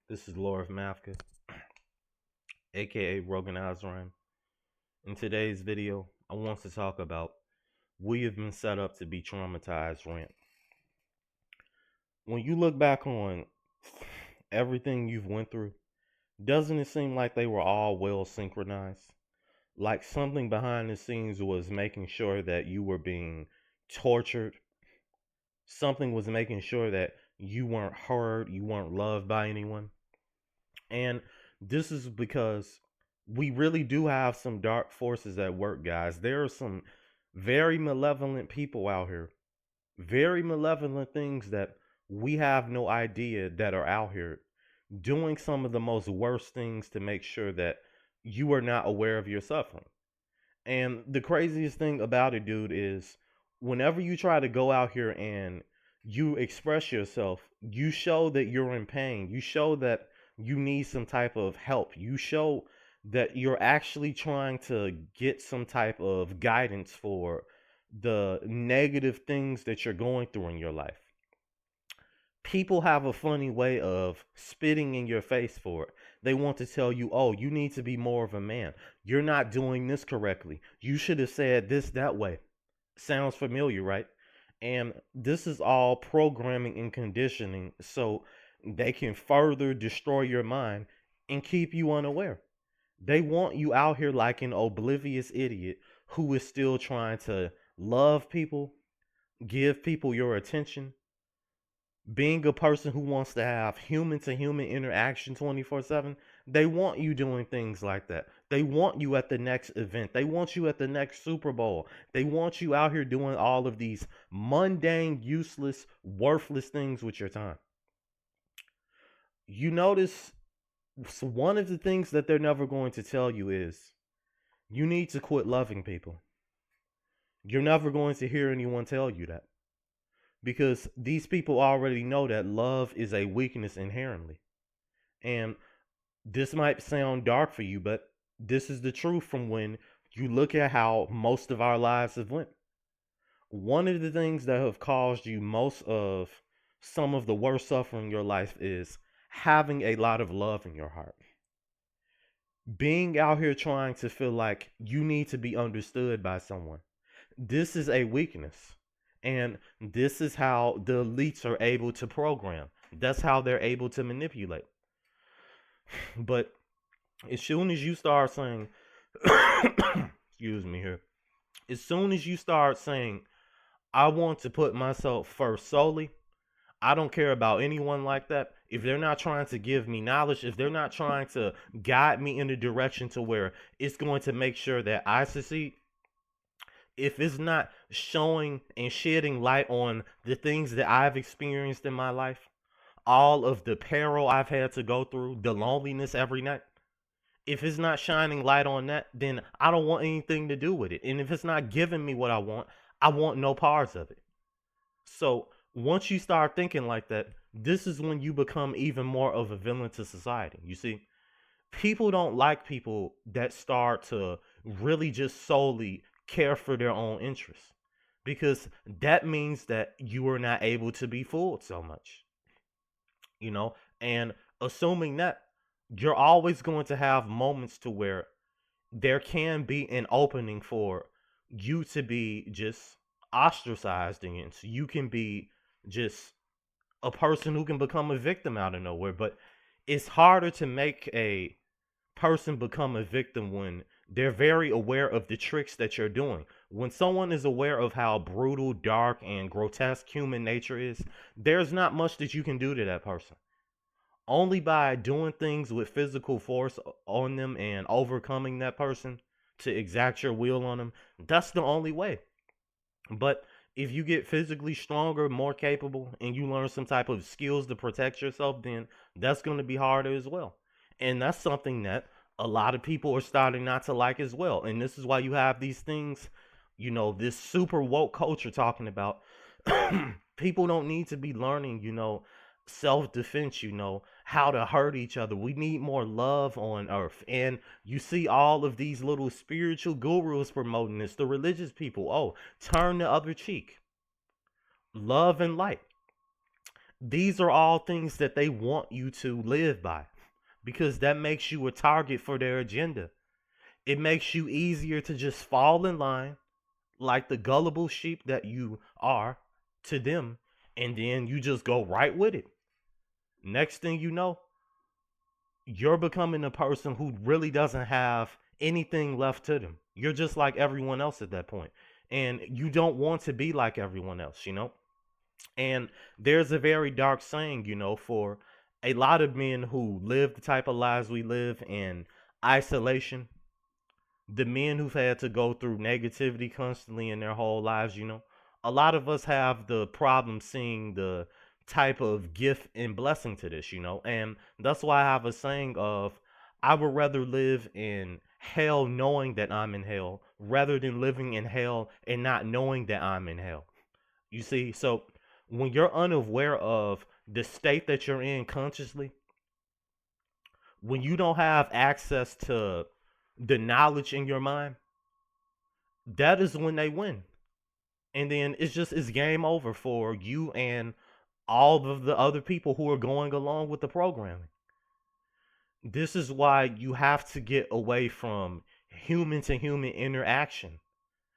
This is Laura Mafka, aka Rogan Azran. In today's video, I want to talk about we have been set up to be traumatized rent. When you look back on everything you've went through, doesn't it seem like they were all well synchronized? Like something behind the scenes was making sure that you were being tortured. Something was making sure that you weren't heard, you weren't loved by anyone. And this is because we really do have some dark forces at work, guys. There are some very malevolent people out here, very malevolent things that we have no idea that are out here doing some of the most worst things to make sure that you are not aware of your suffering. And the craziest thing about it, dude, is whenever you try to go out here and you express yourself, you show that you're in pain. You show that you need some type of help. You show that you're actually trying to get some type of guidance for the negative things that you're going through in your life. People have a funny way of spitting in your face for it. They want to tell you, oh, you need to be more of a man. You're not doing this correctly. You should have said this that way. Sounds familiar, right? And this is all programming and conditioning so they can further destroy your mind and keep you unaware. They want you out here like an oblivious idiot who is still trying to love people, give people your attention, being a person who wants to have human to human interaction 24/7. They want you doing things like that. They want you at the next event. They want you at the next Super Bowl. They want you out here doing all of these mundane, useless, worthless things with your time. You notice one of the things that they're never going to tell you is you need to quit loving people. You're never going to hear anyone tell you that, because these people already know that love is a weakness inherently. And this might sound dark for you, but this is the truth from when you look at how most of our lives have went. One of the things that have caused you most of some of the worst suffering in your life is having a lot of love in your heart. Being out here trying to feel like you need to be understood by someone. This is a weakness. And this is how the elites are able to program. That's how they're able to manipulate. But as soon as you start saying, excuse me here, as soon as you start saying, I want to put myself first solely, I don't care about anyone like that. If they're not trying to give me knowledge, if they're not trying to guide me in a direction to where it's going to make sure that I succeed, if it's not showing and shedding light on the things that I've experienced in my life, all of the peril I've had to go through, the loneliness every night, if it's not shining light on that, then I don't want anything to do with it. And if it's not giving me what I want no parts of it. So once you start thinking like that, this is when you become even more of a villain to society. You see, people don't like people that start to really just solely care for their own interests, because that means that you are not able to be fooled so much, you know, and assuming that you're always going to have moments to where there can be an opening for you to be just ostracized against. You can be just a person who can become a victim out of nowhere, but it's harder to make a person become a victim when they're very aware of the tricks that you're doing. When someone is aware of how brutal, dark, and grotesque human nature is, there's not much that you can do to that person. Only by doing things with physical force on them and overcoming that person to exact your will on them, that's the only way. But if you get physically stronger, more capable, and you learn some type of skills to protect yourself, then that's going to be harder as well. And that's something that a lot of people are starting not to like as well. And this is why you have these things, this super woke culture talking about people don't need to be learning, self defense, how to hurt each other. We need more love on earth. And you see all of these little spiritual gurus promoting this, the religious people. Oh, turn the other cheek, love and light. These are all things that they want you to live by because that makes you a target for their agenda. It makes you easier to just fall in line like the gullible sheep that you are to them, and then you just go right with it. Next thing you know, you're becoming a person who really doesn't have anything left to them. You're just like everyone else at that point. And you don't want to be like everyone else, you know? And there's a very dark saying, for a lot of men who live the type of lives we live in isolation, the men who've had to go through negativity constantly in their whole lives, a lot of us have the problem seeing the type of gift and blessing to this, and that's why I have a saying of I would rather live in hell knowing that I'm in hell rather than living in hell and not knowing that I'm in hell. You see, so when you're unaware of the state that you're in consciously, when you don't have access to the knowledge in your mind, that is when they win. And then it's game over for you and all of the other people who are going along with the programming. This is why you have to get away from human to human interaction.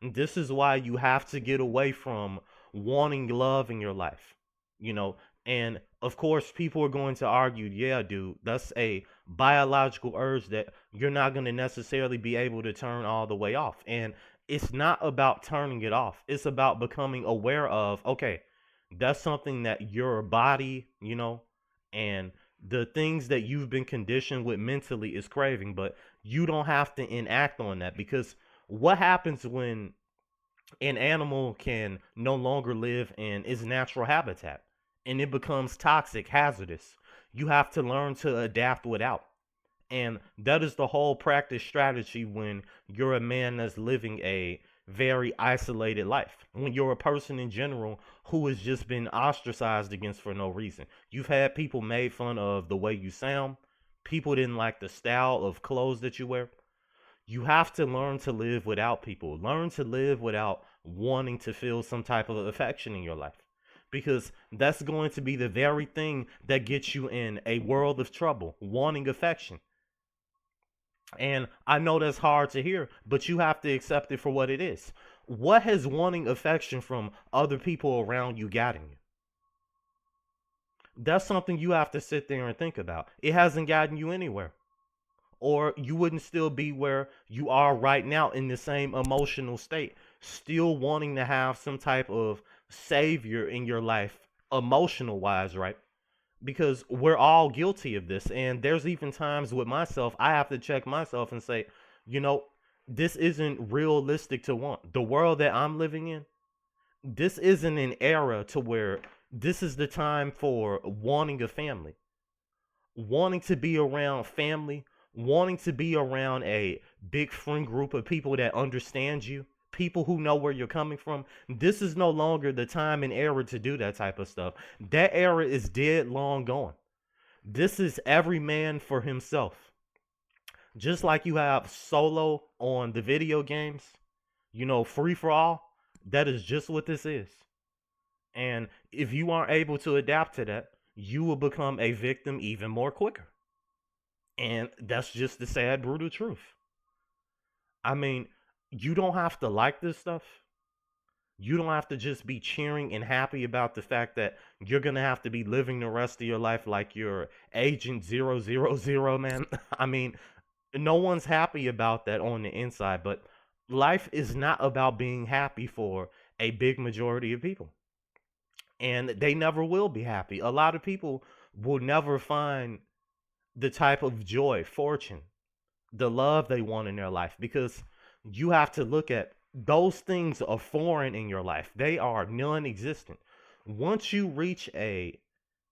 This is why you have to get away from wanting love in your life. You know, and of course people are going to argue, yeah, dude, that's a biological urge that you're not going to necessarily be able to turn all the way off. And it's not about turning it off. It's about becoming aware of, okay, that's something that your body, and the things that you've been conditioned with mentally is craving, but you don't have to enact on that because what happens when an animal can no longer live in its natural habitat and it becomes toxic, hazardous? You have to learn to adapt without. And that is the whole practice strategy when you're a man that's living a very isolated life. When you're a person in general who has just been ostracized against for no reason. You've had people made fun of the way you sound. People didn't like the style of clothes that you wear. You have to learn to live without people. Learn to live without wanting to feel some type of affection in your life. Because that's going to be the very thing that gets you in a world of trouble, wanting affection. And I know that's hard to hear, but you have to accept it for what it is. What has wanting affection from other people around you gotten you? That's something you have to sit there and think about. It hasn't gotten you anywhere. Or you wouldn't still be where you are right now in the same emotional state, still wanting to have some type of savior in your life, emotional wise, right? Because we're all guilty of this. And there's even times with myself, I have to check myself and say, you know, this isn't realistic to want. The world that I'm living in, this isn't an era to where this is the time for wanting a family, wanting to be around family, wanting to be around a big friend group of people that understand you, people who know where you're coming from. This is no longer the time and era to do that type of stuff. That era is dead long gone. This is every man for himself. Just like you have solo on the video games, free for all, that is just what this is. And if you aren't able to adapt to that, you will become a victim even more quicker. And that's just the sad, brutal truth. I mean, you don't have to like this stuff. You don't have to just be cheering and happy about the fact that you're going to have to be living the rest of your life like you're Agent 000, man. I mean, no one's happy about that on the inside, but life is not about being happy for a big majority of people. And they never will be happy. A lot of people will never find the type of joy, fortune, the love they want in their life because you have to look at those things are foreign in your life. They are non-existent. Once you reach a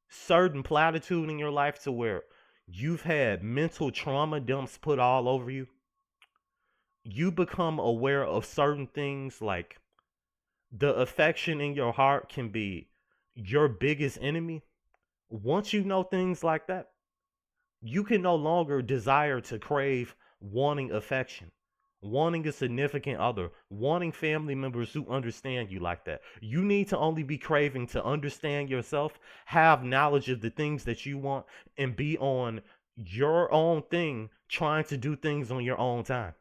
certain platitude in your life to where you've had mental trauma dumps put all over you, you become aware of certain things like the affection in your heart can be your biggest enemy. Once you know things like that, you can no longer desire to crave wanting affection. wanting a significant other, wanting family members who understand you like that. You need to only be craving to understand yourself, have knowledge of the things that you want, and be on your own thing, trying to do things on your own time.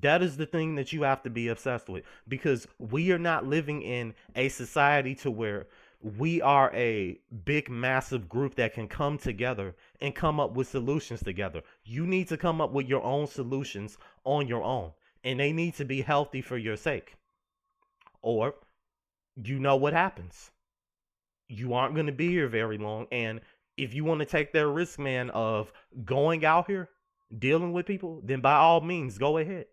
That is the thing that you have to be obsessed with, because we are not living in a society to where we are a big massive group that can come together and come up with solutions together. You need to come up with your own solutions on your own, and they need to be healthy for your sake, or you know what happens. You aren't going to be here very long, and if you want to take that risk, man, of going out here dealing with people, then by all means go ahead.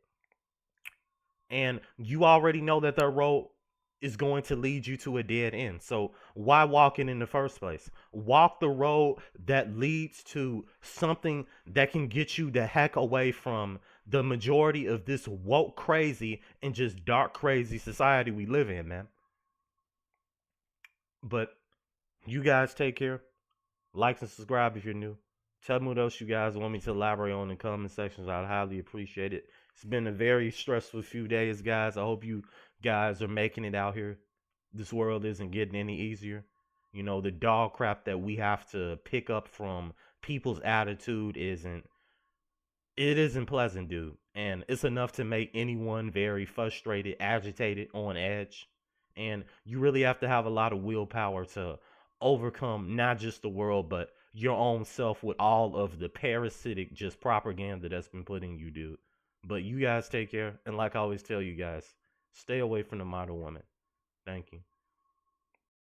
And you already know that the road is going to lead you to a dead end. So why walk it in the first place? Walk the road that leads to something that can get you the heck away from the majority of this woke crazy and just dark crazy society we live in, man. But you guys take care. Like and subscribe if you're new. Tell me what else you guys want me to elaborate on in the comment sections. I'd highly appreciate it. It's been a very stressful few days, guys. I hope you guys are making it out here. This world isn't getting any easier. You know, the dog crap that we have to pick up from people's attitude isn't pleasant, dude. And it's enough to make anyone very frustrated, agitated, on edge. And you really have to have a lot of willpower to overcome not just the world, but your own self with all of the parasitic just propaganda that's been put in you, dude. But you guys take care. And like I always tell you guys, stay away from the modern woman. Thank you.